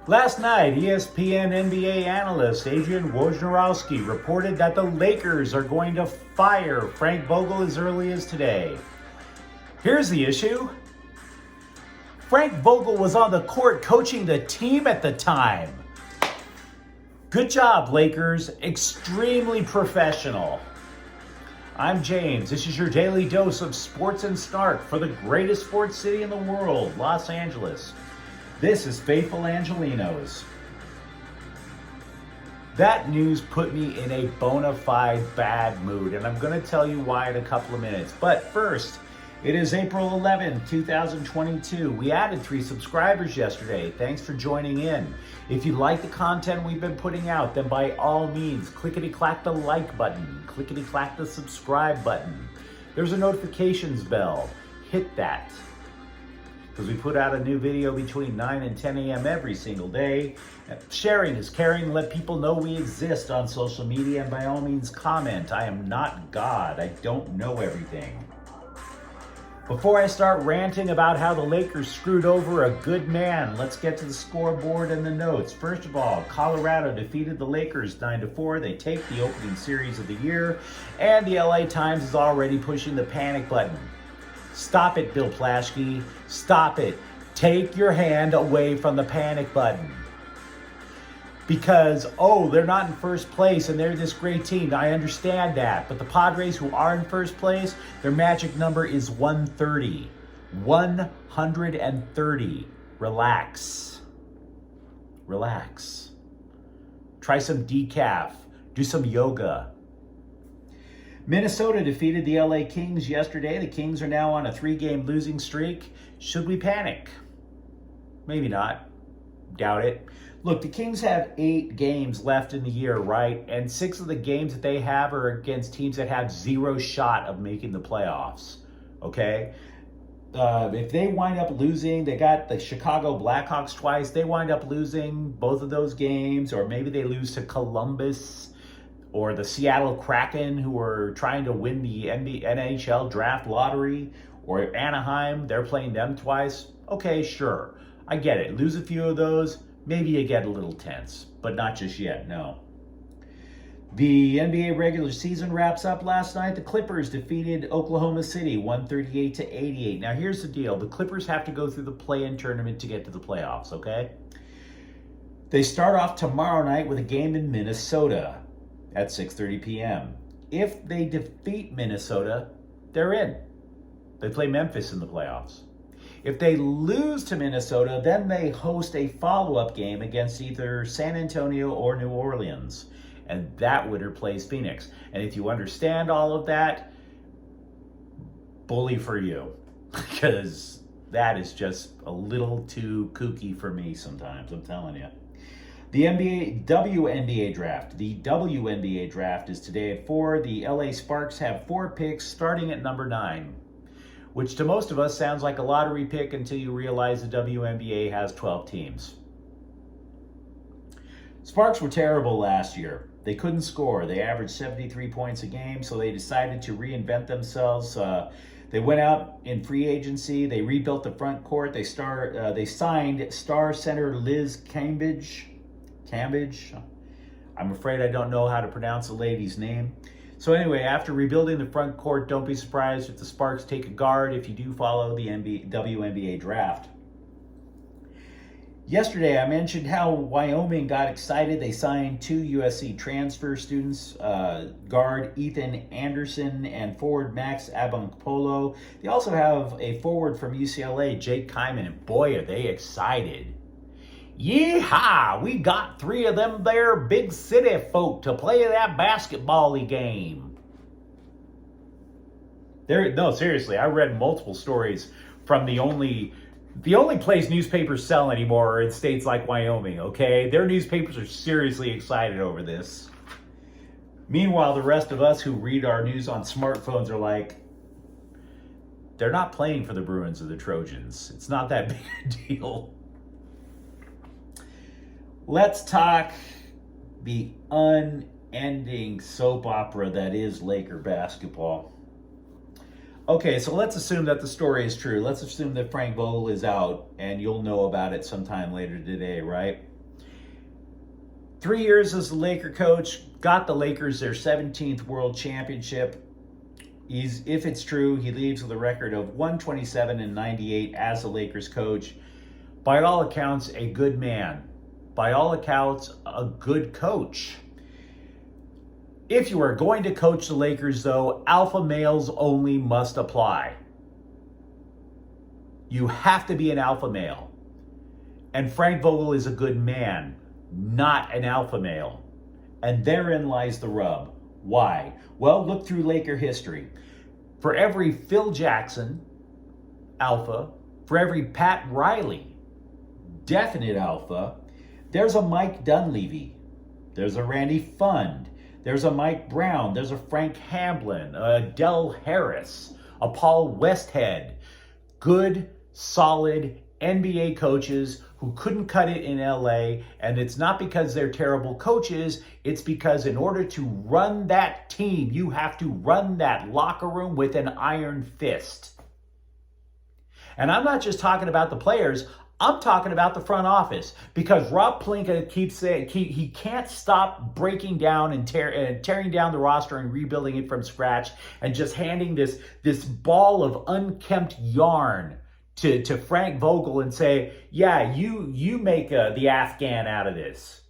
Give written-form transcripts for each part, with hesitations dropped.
Last night, ESPN NBA analyst Adrian Wojnarowski reported that the Lakers are going to fire Frank Vogel as early as today. Here's the issue. Frank Vogel was on the court coaching the team at the time. Good job, Lakers. Extremely professional. I'm James. This is your daily dose of sports and snark for the greatest sports city in the world, Los Angeles. This is Faithful Angelenos. That news put me in a bona fide bad mood, and I'm going to tell you why in a couple of minutes. But first, it is April 11, 2022. We added 3 subscribers yesterday. Thanks for joining in. If you like the content we've been putting out, then by all means, clickety-clack the like button, clickety-clack the subscribe button. There's a notifications bell. Hit that. Because we put out a new video between 9 and 10 a.m. every single day. Sharing is caring. Let people know we exist on social media, and by all means comment. I am not God. I don't know everything. Before I start ranting about how the Lakers screwed over a good man, let's get to the scoreboard and the notes. First of all, Colorado defeated the Lakers 9-4. They take the opening series of the year, and the LA Times is already pushing the panic button. Stop it, Bill Plaschke. Stop it. Take your hand away from the panic button. Because, they're not in first place and they're this great team. I understand that. But the Padres, who are in first place, their magic number is 130. 130. Relax. Relax. Try some decaf. Do some yoga. Minnesota defeated the LA Kings yesterday. The Kings are now on a 3-game losing streak. Should we panic? Maybe not. Doubt it. Look, the Kings have 8 games left in the year, right? And 6 of the games that they have are against teams that have 0 shot of making the playoffs. Okay? If they wind up losing, they got the Chicago Blackhawks twice. They wind up losing both of those games, or maybe they lose to Columbus or the Seattle Kraken, who are trying to win the NHL draft lottery, or Anaheim, they're playing them twice. Okay, sure. I get it. Lose a few of those, maybe you get a little tense, but not just yet, no. The NBA regular season wraps up last night. The Clippers defeated Oklahoma City 138-88. Now here's the deal. The Clippers have to go through the play-in tournament to get to the playoffs, okay? They start off tomorrow night with a game in Minnesota at 6:30 p.m. If they defeat Minnesota, they're in. They play Memphis in the playoffs. If they lose to Minnesota, then they host a follow-up game against either San Antonio or New Orleans. And that winner plays Phoenix. And if you understand all of that, bully for you. Because that is just a little too kooky for me sometimes, I'm telling you. The WNBA draft. The WNBA draft is today at 4. The LA Sparks have 4 picks starting at number 9, which to most of us sounds like a lottery pick until you realize the WNBA has 12 teams. Sparks were terrible last year. They couldn't score. They averaged 73 points a game, so they decided to reinvent themselves. They went out in free agency. They rebuilt the front court. They signed star center Liz Cambage. I'm afraid I don't know how to pronounce the lady's name. So anyway, after rebuilding the front court, don't be surprised if the Sparks take a guard if you do follow the WNBA draft. Yesterday, I mentioned how Wyoming got excited. They signed 2 USC transfer students, guard Ethan Anderson and forward Max Abankpolo. They also have a forward from UCLA, Jake Kyman, and boy, are they excited. Yeehaw! We got 3 of them there big city folk to play that basketball-y game. No, seriously, I read multiple stories from the only place newspapers sell anymore are in states like Wyoming, okay? Their newspapers are seriously excited over this. Meanwhile, the rest of us who read our news on smartphones are like, they're not playing for the Bruins or the Trojans. It's not that big a deal. Let's talk the unending soap opera that is Laker basketball. Okay, so let's assume that the story is true. Let's assume that Frank Vogel is out, and you'll know about it sometime later today, right? 3 years as the Laker coach, got the Lakers their 17th world championship. If it's true, he leaves with a record of 127-98 as the Lakers coach. By all accounts, a good man. By all accounts, a good coach. If you are going to coach the Lakers, though, alpha males only must apply. You have to be an alpha male. And Frank Vogel is a good man, not an alpha male. And therein lies the rub. Why? Well, look through Laker history. For every Phil Jackson, alpha, for every Pat Riley, definite alpha, there's a Mike Dunleavy, there's a Randy Fund, there's a Mike Brown, there's a Frank Hamblin, a Del Harris, a Paul Westhead. Good, solid NBA coaches who couldn't cut it in LA, and it's not because they're terrible coaches, it's because in order to run that team, you have to run that locker room with an iron fist. And I'm not just talking about the players, I'm talking about the front office, because Rob Pelinka keeps saying he can't stop breaking down and tearing down the roster and rebuilding it from scratch and just handing this ball of unkempt yarn to Frank Vogel and say, yeah, you make the Afghan out of this.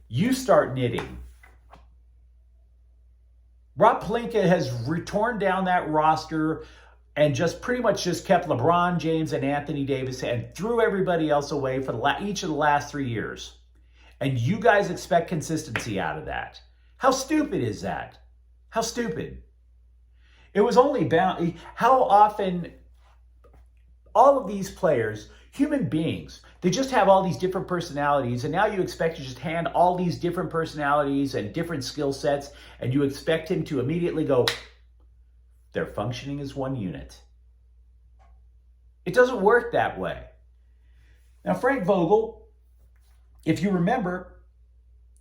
You start knitting. Rob Pelinka has torn down that roster and just pretty much just kept LeBron James and Anthony Davis and threw everybody else away for each of the last 3 years. And you guys expect consistency out of that. How stupid is that? How stupid. It was only bound. How often all of these players, human beings, they just have all these different personalities, and now you expect to just hand all these different personalities and different skill sets, and you expect him to immediately go, they're functioning as one unit. It doesn't work that way. Now, Frank Vogel, if you remember,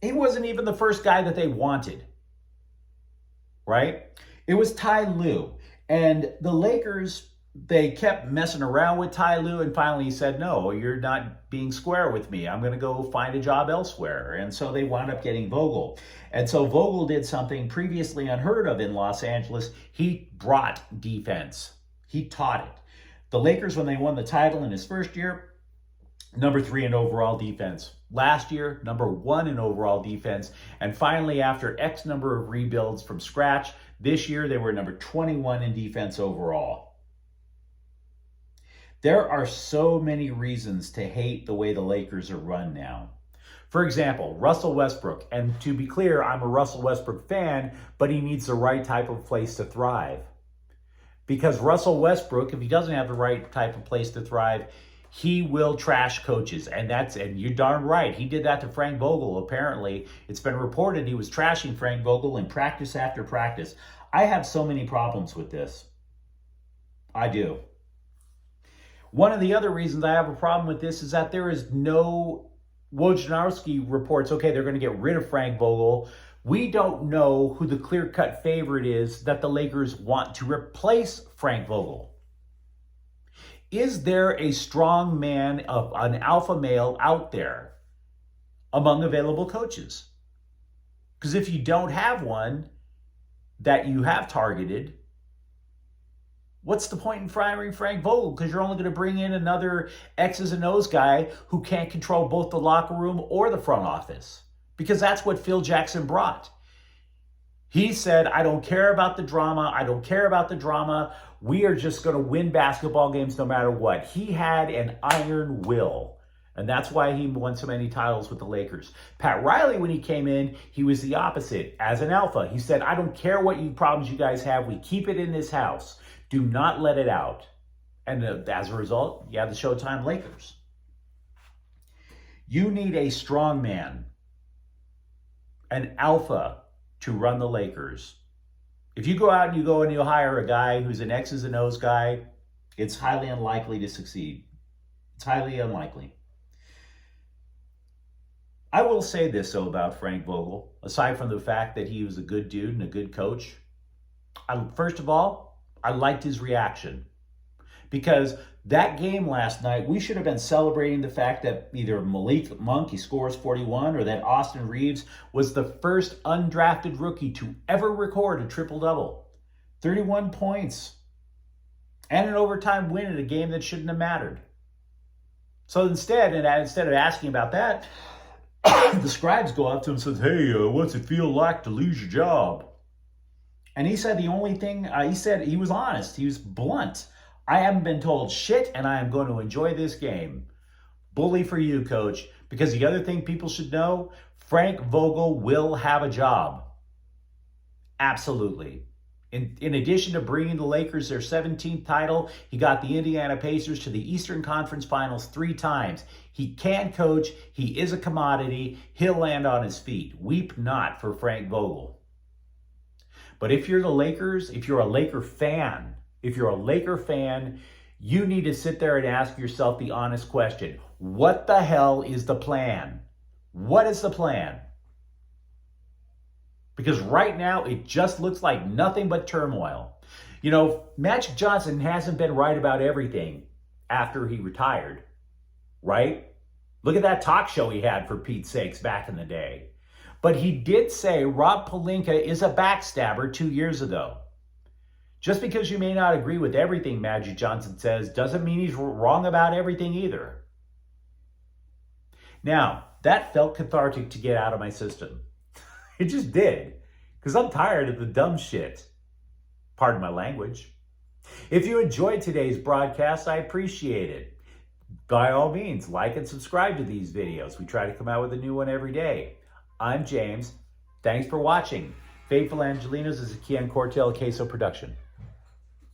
he wasn't even the first guy that they wanted, right? It was Ty Lue, and the Lakers, they kept messing around with Ty Lue, and finally he said, no, you're not being square with me. I'm going to go find a job elsewhere. And so they wound up getting Vogel. And so Vogel did something previously unheard of in Los Angeles. He brought defense. He taught it. The Lakers, when they won the title in his first year, number 3 in overall defense. Last year, number 1 in overall defense. And finally, after X number of rebuilds from scratch, this year they were number 21 in defense overall. There are so many reasons to hate the way the Lakers are run now. For example, Russell Westbrook. And to be clear, I'm a Russell Westbrook fan, but he needs the right type of place to thrive. Because Russell Westbrook, if he doesn't have the right type of place to thrive, he will trash coaches. And you're darn right. He did that to Frank Vogel, apparently. It's been reported he was trashing Frank Vogel in practice after practice. I have so many problems with this. I do. One of the other reasons I have a problem with this is that there is no, Wojnarowski reports, okay, they're going to get rid of Frank Vogel. We don't know who the clear-cut favorite is that the Lakers want to replace Frank Vogel. Is there a strong man, an alpha male out there among available coaches? Because if you don't have one that you have targeted, what's the point in firing Frank Vogel? Because you're only going to bring in another X's and O's guy who can't control both the locker room or the front office. Because that's what Phil Jackson brought. He said, I don't care about the drama. I don't care about the drama. We are just going to win basketball games no matter what. He had an iron will. And that's why he won so many titles with the Lakers. Pat Riley, when he came in, he was the opposite. As an alpha, he said, I don't care what problems you guys have. We keep it in this house. Do not let it out. And as a result, you have the Showtime Lakers. You need a strong man, an alpha, to run the Lakers. If you go out and you hire a guy who's an X's and O's guy, it's highly unlikely to succeed. It's highly unlikely. I will say this, though, about Frank Vogel, aside from the fact that he was a good dude and a good coach. First of all, I liked his reaction. Because that game last night, we should have been celebrating the fact that either Malik Monk, he scores 41, or that Austin Reeves was the first undrafted rookie to ever record a triple-double. 31 points. And an overtime win in a game that shouldn't have mattered. So instead of asking about that, the scribes go up to him and says, hey, what's it feel like to lose your job? And he said the only thing, he was honest. He was blunt. I haven't been told shit, and I am going to enjoy this game. Bully for you, coach. Because the other thing people should know, Frank Vogel will have a job. Absolutely. In addition to bringing the Lakers their 17th title, he got the Indiana Pacers to the Eastern Conference Finals 3 times. He can coach. He is a commodity. He'll land on his feet. Weep not for Frank Vogel. But if you're the Lakers, if you're a Laker fan, you need to sit there and ask yourself the honest question. What the hell is the plan? What is the plan? Because right now, it just looks like nothing but turmoil. You know, Magic Johnson hasn't been right about everything after he retired, right? Look at that talk show he had, for Pete's sakes, back in the day. But he did say Rob Pelinka is a backstabber 2 years ago. Just because you may not agree with everything Magic Johnson says doesn't mean he's wrong about everything either. Now, that felt cathartic to get out of my system. It just did, because I'm tired of the dumb shit. Pardon my language. If you enjoyed today's broadcast, I appreciate it. By all means, like and subscribe to these videos. We try to come out with a new one every day. I'm James. Thanks for watching. Faithful Angelenos is a Kian Cortel Queso production.